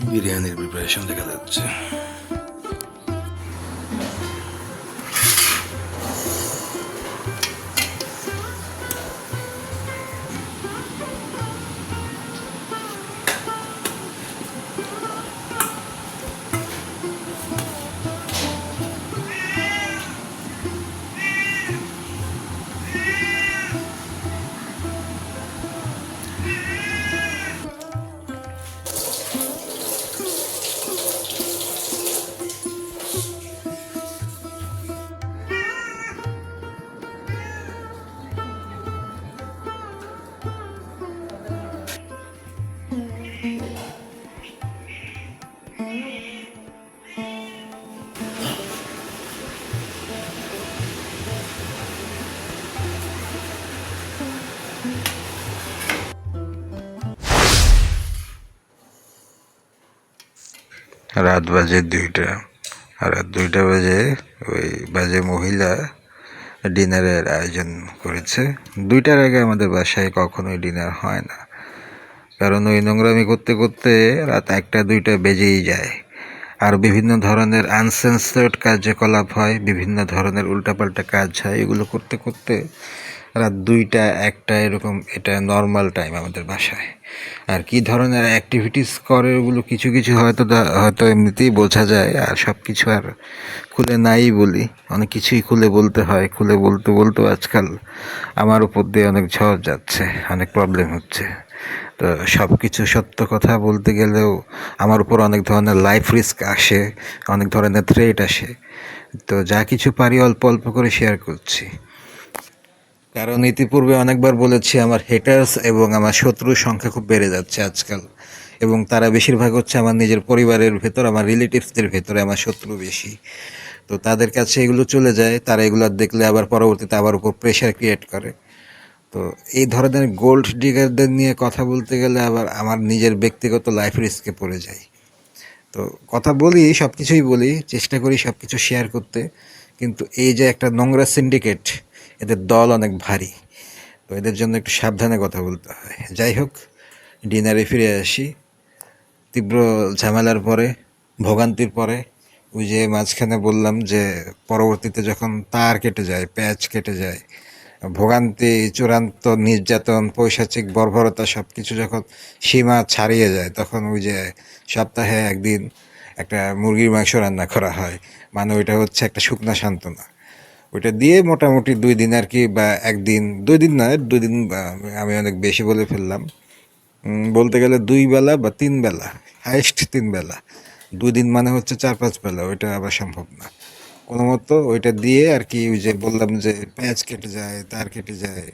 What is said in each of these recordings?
বিরিয়ানির প্রিপারেশন দেখা যাচ্ছে। রাত বাজে 2টা। রাত 2টা বাজে ওই বাজে মহিলা ডিনারের আয়োজন করেছে। 2টার আগে আমাদের বাসায় কখনোই ডিনার হয় না, কারণ ওই নোংরামি করতে করতে রাত 1টা 2টা বেজেই যায়। আর বিভিন্ন ধরনের আনসেন্সর্ড কার্যকলাপ হয়, বিভিন্ন ধরনের উল্টাপাল্টা কাজ হয়। এগুলো করতে করতে রাত 2টা 1টা এরকম, এটা নর্মাল টাইম আমাদের বাসায়। আর কি ধরনের অ্যাক্টিভিটিস করে ওগুলো কিছু কিছু হয়তো এমনিতেই বোঝা যায়, আর সব কিছু আর খুলে নাই বলি। অনেক কিছুই খুলে বলতে হয়, খুলে বলতে বলতেও আজকাল আমার উপর দিয়ে অনেক ঝড় যাচ্ছে, অনেক প্রবলেম হচ্ছে। তো সব কিছু সত্য কথা বলতে গেলেও আমার উপর অনেক ধরনের লাইফ রিস্ক আসে, অনেক ধরনের থ্রেট আসে। তো যা কিছু পারি অল্প অল্প করে শেয়ার করছি, কারণ ইতিপূর্বে অনেকবার বলেছি আমার হেটার্স এবং আমার শত্রুর সংখ্যা খুব বেড়ে যাচ্ছে আজকাল, এবং তারা বেশিরভাগ হচ্ছে আমার নিজের পরিবারের ভেতর, আমার রিলেটিভসদের ভেতরে আমার শত্রু বেশি। তো তাদের কাছে এগুলো চলে যায়, তারা এগুলো দেখলে আবার পরবর্তীতে আবার উপর প্রেশার ক্রিয়েট করে। তো এই ধরনের গোল্ড ডিগারদের নিয়ে কথা বলতে গেলে আবার আমার নিজের ব্যক্তিগত লাইফ রিস্কে পড়ে যায়। তো কথা বলি, সব কিছুই বলি, চেষ্টা করি সব কিছু শেয়ার করতে, কিন্তু এই যে একটা নোংরা সিন্ডিকেট, এদের দল অনেক ভারী। তো এদের জন্য একটু সাবধানে কথা বলতে হয়। যাই হোক, ডিনারে ফিরে আসি। তীব্র ঝামেলার পরে, ভোগান্তির পরে, ওই যে মাঝখানে বললাম যে পরবর্তীতে যখন তার কেটে যায়, প্যাচ কেটে যায়, ভোগান্তি, চূড়ান্ত নির্যাতন, পৈশাচিক বর্বরতা সব কিছু যখন সীমা ছাড়িয়ে যায়, তখন ওই যে সপ্তাহে একদিন একটা মুরগির মাংস রান্না করা হয়, মানে ওইটা হচ্ছে একটা শুকনা সান্ত্বনা। ওইটা দিয়ে মোটামুটি 2 দিন আর কি, বা একদিন, 2 দিন নয়, 2 দিন, আমি অনেক বেশি বলে ফেললাম। বলতে গেলে 2 বেলা বা 3 বেলা, হাইস্ট 3 বেলা। 2 দিন মানে হচ্ছে 4-5 বেলা, ওইটা আবার সম্ভব না। কোনো মতো ওইটা দিয়ে আর কি, ওই যে বললাম যে পেঁয়াজ কেটে যায়, তার কেটে যায়,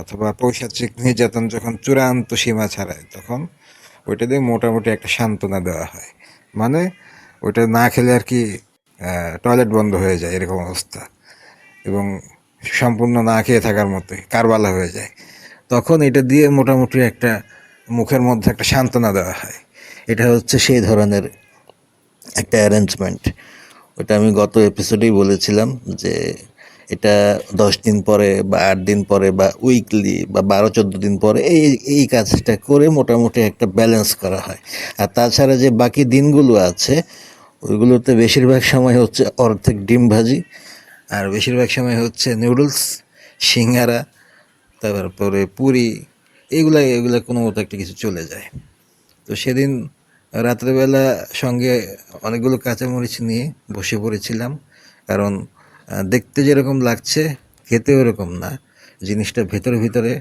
অথবা পৈশাচিক নির্যাতন যখন চূড়ান্ত সীমা ছাড়ায়, তখন ওইটা দিয়ে মোটামুটি একটা সান্ত্বনা দেওয়া হয়। মানে ওইটা না খেলে আর কি টয়লেট বন্ধ হয়ে যায়, এরকম অবস্থা। এবং সম্পূর্ণ না খেয়ে থাকার মতোই কারবালা হয়ে যায়। তখন এটা দিয়ে মোটামুটি একটা মুখের মধ্যে একটা সান্ত্বনা দেওয়া হয়। এটা হচ্ছে সেই ধরনের একটা অ্যারেঞ্জমেন্ট। ওটা আমি গত এপিসোডেই বলেছিলাম যে এটা 10 দিন পরে বা 8 দিন পরে বা উইকলি বা 12-14 দিন পরে এই এই কাজটা করে মোটামুটি একটা ব্যালেন্স করা হয়। আর তাছাড়া যে বাকি দিনগুলো আছে, ওইগুলোতে বেশিরভাগ সময় হচ্ছে অর্ধেক ডিম ভাজি, আর বেশিরভাগ সময় হচ্ছে নুডলস, সিঙ্গারা, তারপরে পুরি, এগুলা এগুলা কোনো মতো একটা কিছু চলে যায়। তো সেদিন রাত্রেবেলা সঙ্গে অনেকগুলো কাঁচামরিচ নিয়ে বসে পড়েছিলাম, কারণ দেখতে যেরকম লাগছে খেতে ওরকম না। জিনিসটা ভেতরে ভিতরে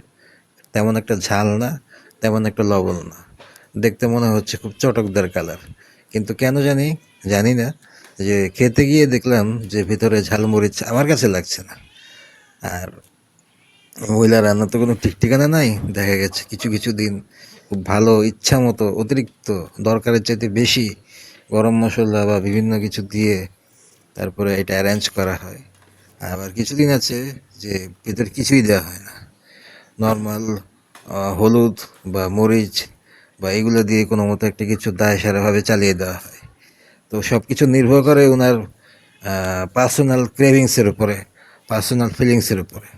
তেমন একটা ঝাল না, তেমন একটা লবণ না, দেখতে মনে হচ্ছে খুব চটকদার কালার। কিন্তু কেন জানি না, যে খেতে গিয়ে দেখলাম যে ভিতরে ঝালমরিচ আমার কাছে লাগছে না। আর মহিলা রান্না তো কোনো ঠিক ঠিকানা নাই। দেখা গেছে কিছু কিছু দিন খুব ভালো, ইচ্ছা মতো, অতিরিক্ত দরকারের চাইতে বেশি গরম মশলা বা বিভিন্ন কিছু দিয়ে তারপরে এটা অ্যারেঞ্জ করা হয়। আবার কিছুদিন আছে যে ভিতরে কিছুই দেওয়া হয় না, নর্মাল হলুদ বা মরিচ বা এগুলো দিয়ে কোনো মতো একটা কিছু দায় সারাভাবে চালিয়ে দেওয়া হয়। তো সব কিছু নির্ভর করে ওনার পার্সোনাল ক্রেভিংসের উপরে, পার্সোনাল ফিলিংসের উপরে।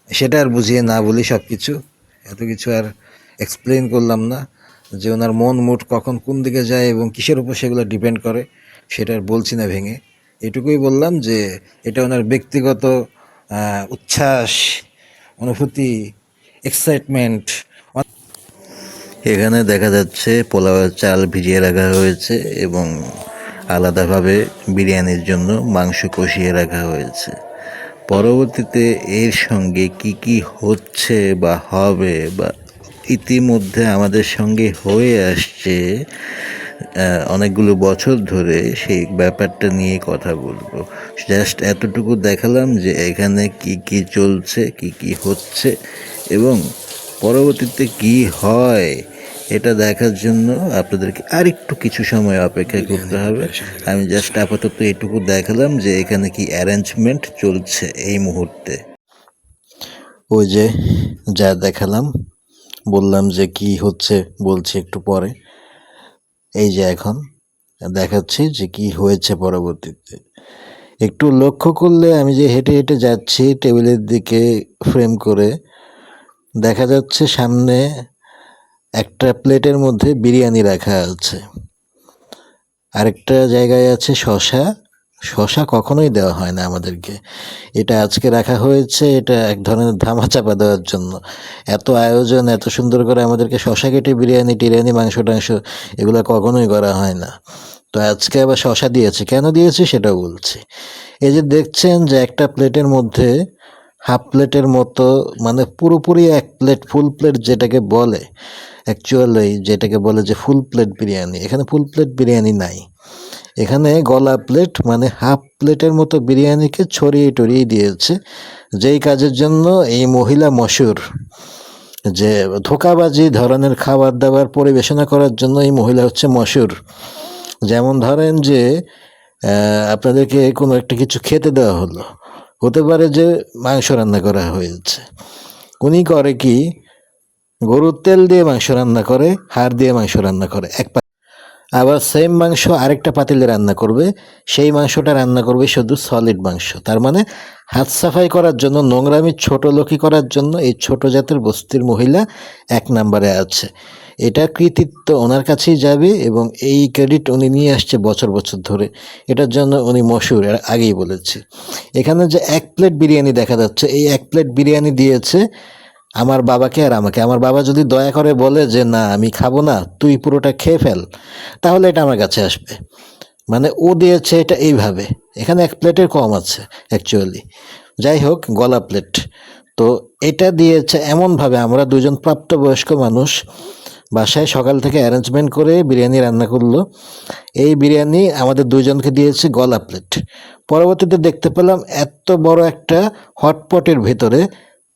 সেটা আর বুঝিয়ে না বলি সব কিছু, এত কিছু আর এক্সপ্লেন করলাম না। যে ওনার মন মুড কখন কোন দিকে যায় এবং কিসের উপর সেগুলো ডিপেন্ড করে সেটা আর বলছি না ভেঙে। এটুকুই বললাম যে এটা ওনার ব্যক্তিগত উচ্ছ্বাস, অনুভূতি, এক্সাইটমেন্ট। এখানে দেখা যাচ্ছে পোলাওয়ের চাল ভিজিয়ে রাখা হয়েছে এবং আলাদাভাবে বিরিয়ানির জন্য মাংস কষিয়ে রাখা হয়েছে। পরবর্তীতে এর সঙ্গে কি কি হচ্ছে বা হবে বা ইতিমধ্যে আমাদের সঙ্গে হয়ে আসছে অনেকগুলো বছর ধরে, সেই ব্যাপারটা নিয়ে কথা বলবো। জাস্ট এতটুকু দেখালাম যে এখানে কি কি চলছে, কি কি হচ্ছে এবং পরবর্তীতে কি হয় এটা দেখার জন্য আপনাদেরকে আরেকটু কিছু সময় অপেক্ষা করতে হবে। আমি জাস্ট আপাতত এটুকু দেখালাম যে এখানে কি অ্যারেঞ্জমেন্ট চলছে এই মুহূর্তে। ওই যে যা দেখালাম, বললাম যে কি হচ্ছে বলছি একটু পরে। এই যে এখন দেখাচ্ছি যে কি হয়েছে পরবর্তীতে। একটু লক্ষ্য করলে আমি যে হেঁটে হেঁটে যাচ্ছি টেবিলের দিকে ফ্রেম করে, দেখা যাচ্ছে সামনে একটা প্লেটের মধ্যে বিরিয়ানি রাখা আছে, আরেকটা জায়গায় আছে শশা। শশা কখনোই দেওয়া হয় না আমাদেরকে, এটা আজকে রাখা হয়েছে, এটা এক ধরনের ধামাচাপা দেওয়ার জন্য। এত আয়োজন, এত সুন্দর করে আমাদেরকে শশা কেটে বিরিয়ানি টিরিয়ানি মাংস টাংস এগুলো কখনোই করা হয় না। তো আজকে আবার শশা দিয়েছে, কেন দিয়েছে সেটাও বলছি। এই যে দেখছেন যে একটা প্লেটের মধ্যে হাফ প্লেটের মতো, মানে পুরোপুরি এক প্লেট ফুল প্লেট যেটাকে বলে, অ্যাকচুয়ালি যেটাকে বলে যে ফুল প্লেট বিরিয়ানি, এখানে ফুল প্লেট বিরিয়ানি নাই। এখানে গলা প্লেট মানে হাফ প্লেটের মতো বিরিয়ানিকে ছড়িয়ে টড়িয়ে দিয়েছে, যেই কাজের জন্য এই মহিলা মশহুর। যে ধোঁকাবাজি ধরনের খাবার দাবার পরিবেশনা করার জন্য এই মহিলা হচ্ছে মশহুর। যেমন ধরেন যে আপনাদেরকে কোনো একটা কিছু খেতে দেওয়া হলো, হতে পারে যে মাংস রান্না করা হয়েছে, উনি করে কি গরুর তেল দিয়ে মাংস রান্না করে, হাড় দিয়ে মাংস রান্না করে আবার সেম মাংস আরেকটা পাতিলে রান্না করবে, সেই মাংসটা রান্না করবে শুধু সলিড মাংস। তার মানে হাত সাফাই করার জন্য, নোংরামি ছোট লোকি করার জন্য এই ছোট জাতের বস্তির মহিলা এক নম্বরে আছে। এটা কৃতিত্ব ওনার কাছেই যাবে এবং এই ক্রেডিট উনি নিয়ে আসছে বছর বছর ধরে, এটার জন্য উনি মশহুর, এর আগেই বলেছি। এখানে যে এক প্লেট বিরিয়ানি দেখা যাচ্ছে, এই এক প্লেট বিরিয়ানি দিয়েছে আমার বাবাকে আর আমাকে। আমার বাবা যদি দয়া করে বলে যে না আমি খাবো না, তুই পুরোটা খেয়ে ফেল, তাহলে এটা আমার কাছে আসবে। মানে ও দিয়েছে এটা এইভাবে, এখানে এক প্লেটের কম আছে অ্যাকচুয়ালি। যাই হোক, গলা প্লেট তো এটা দিয়েছে এমনভাবে, আমরা দুজন প্রাপ্তবয়স্ক মানুষ বাসায় সকাল থেকে অ্যারেঞ্জমেন্ট করে বিরিয়ানি রান্না করলো, এই বিরিয়ানি আমাদের দুজনকে দিয়েছে গলা প্লেট। পরবর্তীতে দেখতে পেলাম এত বড় একটা হটপটের ভেতরে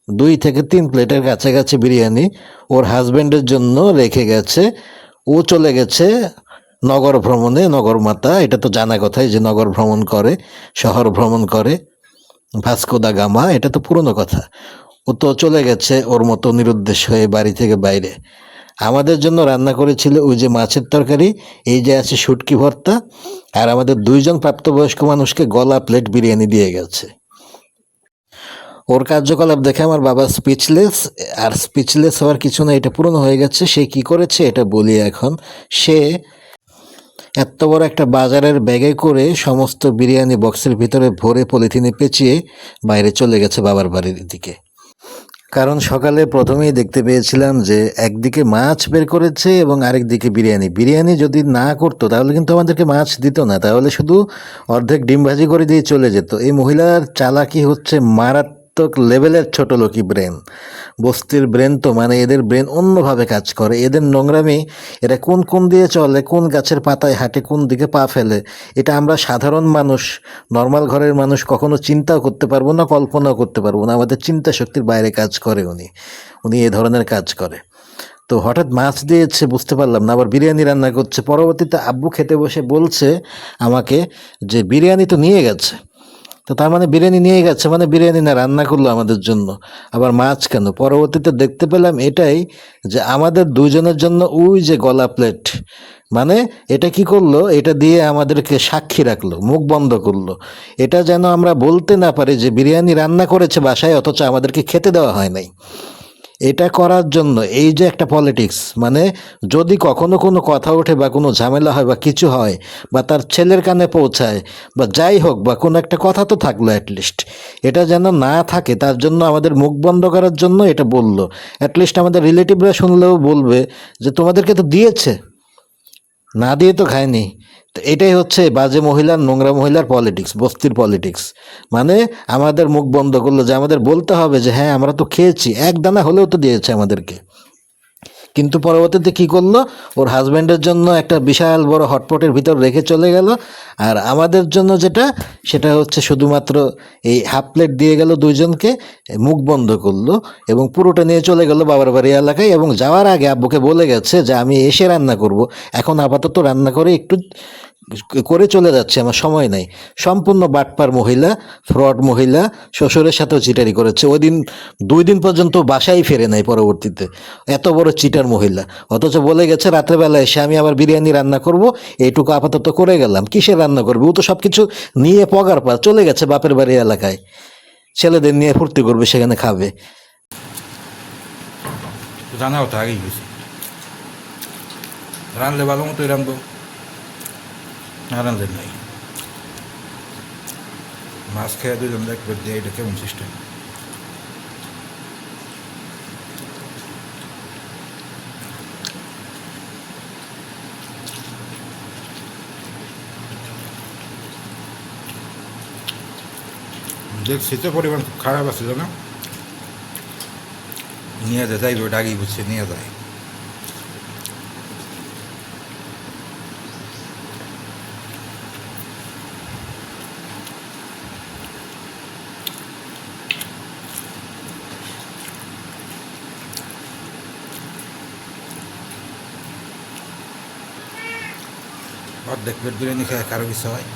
2 থেকে 3 প্লেটের কাছাকাছি বিরিয়ানি ওর হাজব্যান্ডের জন্য রেখে গেছে। ও চলে গেছে নগর ভ্রমণে, নগর মাতা, এটা তো জানা কথাই যে নগর ভ্রমণ করে, শহর ভ্রমণ করে, ভাস্কো দা গামা, এটা তো পুরনো কথা। ও তো চলে গেছে ওর মতো নিরুদ্দেশ হয়ে বাড়ি থেকে বাইরে। আমাদের জন্য রান্না করেছিল ওই যে মাছের তরকারি, এই যে আছে শুটকি ভর্তা, আর আমাদের 2জন প্রাপ্তবয়স্ক মানুষকে গলা প্লেট বিরিয়ানি দিয়ে গেছে। ওর কার্যকলাপ দেখে আমার বাবা স্পিচলেস। আর স্পিচলেস হওয়ার কিছু না, এটা পুরনো হয়ে গেছে। সে কি করেছে এটা বলি এখন। সে এত বড় একটা বাজারের ব্যাগে করে সমস্ত বিরিয়ানি বক্সের ভিতরে ভরে পলিথিনে পেঁচিয়ে বাইরে চলে গেছে বাবার বাড়ির দিকে। কারণ সকালে প্রথমেই দেখতে পেয়েছিলাম যে একদিকে মাছ বের করেছে এবং আরেক দিকে বিরিয়ানি। বিরিয়ানি যদি না করতো তাহলে কিন্তু আমাদেরকে মাছ দিত না, তাহলে শুধু অর্ধেক ডিম ভাজি করে দিয়ে চলে যেত। এই মহিলার চালাকি হচ্ছে মারাত্মক লেভেলের ছোট লোকি ব্রেন, বস্তির ব্রেন। তো মানে এদের ব্রেন অন্যভাবে কাজ করে, এদের নোংরামি, এরা কোন কোন দিয়ে চলে, কোন গাছের পাতায় হাঁটে, কোন দিকে পা ফেলে, এটা আমরা সাধারণ মানুষ, নর্মাল ঘরের মানুষ কখনো চিন্তাও করতে পারবো না, কল্পনাও করতে পারবো না। আমাদের চিন্তা শক্তির বাইরে কাজ করে উনি, উনি এ ধরনের কাজ করে। তো হঠাৎ মাছ দিয়েছে বুঝতে পারলাম না, আবার বিরিয়ানি রান্না করছে। পরবর্তীতে আব্বু খেতে বসে বলছে আমাকে যে বিরিয়ানি তো নিয়ে গেছে। তো তার মানে বিরিয়ানি নিয়ে গেছে মানে বিরিয়ানি না রান্না করলো আমাদের জন্য, আবার মাছ কেন? পরবর্তীতে দেখতে পেলাম এটাই, যে আমাদের 2জনের জন্য ওই যে গলা প্লেট, মানে এটা কি করলো, এটা দিয়ে আমাদেরকে সাক্ষী রাখলো, মুখ বন্ধ করলো। এটা যেন আমরা বলতে না পারি যে বিরিয়ানি রান্না করেছে বাসায় অথচ আমাদেরকে খেতে দেওয়া হয় নাই। এটা করার জন্য এই যে একটা পলিটিক্স, মানে যদি কখনো কোনো কথা ওঠে বা কোনো ঝামেলা হয় বা কিছু হয় বা তার ছেলের কানে পৌঁছায় বা যাই হোক বা কোনো একটা কথা তো থাকলো অ্যাটলিস্ট, এটা যেন না থাকে তার জন্য আমাদের মুখ বন্ধ করার জন্য এটা বললো। অ্যাটলিস্ট আমাদের রিলেটিভরা শুনলেও বলবে যে তোমাদেরকে তো দিয়েছে, না দিয়ে তো খায়নি। তো এটাই হচ্ছে বাজে মহিলার, নোংরা মহিলার পলিটিক্স, বস্তির পলিটিক্স। মানে আমাদের মুখ বন্ধ করলো, যে আমাদের বলতে হবে যে হ্যাঁ আমরা তো খেয়েছি, এক দানা হলেও তো দিয়েছে আমাদেরকে। কিন্তু পরবর্তীতে কি করলো, ওর হাজব্যান্ডের জন্য একটা বিশাল বড় হটপটের ভিতর রেখে চলে গেল, আর আমাদের জন্য যেটা, সেটা হচ্ছে শুধুমাত্র এই হাফ প্লেট দিয়ে গেল দুইজনকে, মুখ বন্ধ করলো এবং পুরোটা নিয়ে চলে গেল বাবার বাড়ি এলাকায়। এবং যাওয়ার আগে আব্বুকে বলে গেছে যে আমি এসে রান্না করব, এখন আপাতত রান্না করে একটু করে চলে যাচ্ছে, আমার সময় নাই। সম্পূর্ণ বাটপার মহিলা, ফ্রড মহিলা, শ্বশুরের সাথেও চিটারি করেছে। ওই দিন 2 দিন পর্যন্ত বাসায় ফেরে নাই পরবর্তীতে, এত বড় চিটার মহিলা। অথচ বলে গেছে রাত্রেবেলা এসে আমি আবার বিরিয়ানি রান্না করব, এইটুকু আপাতত করে গেলাম। কিসের রান্না করবে, ও তো সব কিছু নিয়ে পগার পা চলে গেছে বাপের বাড়ি এলাকায়, ছেলেদের নিয়ে ফুর্তি করবে, সেখানে খাবে। জানাও তো আগেই গেছি, রানলে ভালো মতোই রানবো, না রানলে নাই। মাছ খেয়ে দুজন দেখবে যে এটা কেমন সিস্টেম। দেখছি তো পরিমাণ খুব খারাপ আছে, জানো, নিয়ে যায় যাইবে, ওটা আগেই বুঝছে নিয়ে যায়। অর্ধেক পেট বিরিয়ানি খেয়ে কারো কিছু হয়।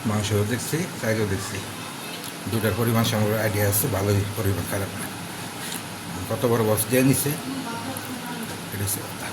মাংসও দেখছি, চাইলেও দেখছি, দুটার পরিমাণ সময় আইডিয়া আছে, ভালোই পরিমাণ, খারাপ না। কত বড় বস দিয়ে নিছে এটা হচ্ছে কথা।